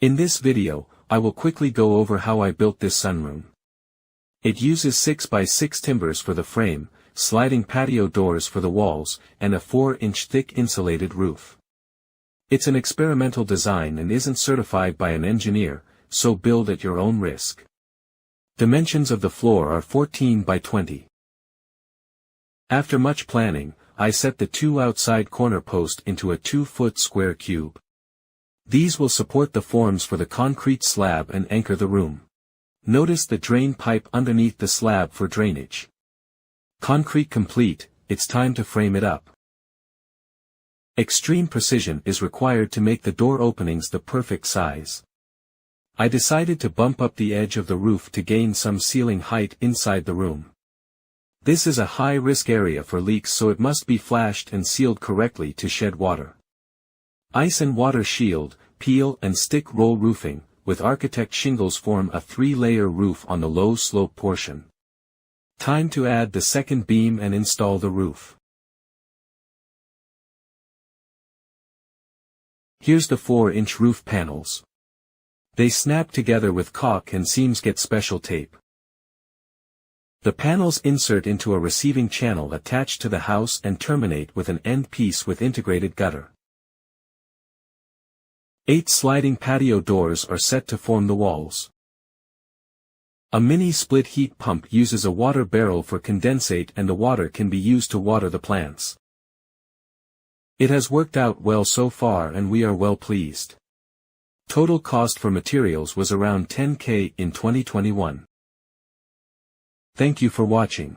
In this video, I will quickly go over how I built this sunroom. It uses 6x6 timbers for the frame, sliding patio doors for the walls, and a 4-inch thick insulated roof. It's an experimental design and isn't certified by an engineer, so build at your own risk. Dimensions of the floor are 14 by 20. After much planning, I set the 2 outside corner posts into a 2-foot square cube. These will support the forms for the concrete slab and anchor the room. Notice the drain pipe underneath the slab for drainage. Concrete complete, it's time to frame it up. Extreme precision is required to make the door openings the perfect size. I decided to bump up the edge of the roof to gain some ceiling height inside the room. This is a high-risk area for leaks, so it must be flashed and sealed correctly to shed water. Ice and water shield, peel and stick roll roofing, with architect shingles form a 3-layer roof on the low slope portion. Time to add the second beam and install the roof. Here's the 4-inch roof panels. They snap together with caulk and seams get special tape. The panels insert into a receiving channel attached to the house and terminate with an end piece with integrated gutter. 8 sliding patio doors are set to form the walls. A mini split heat pump uses a water barrel for condensate, and the water can be used to water the plants. It has worked out well so far and we are well pleased. Total cost for materials was around $10,000 in 2021. Thank you for watching.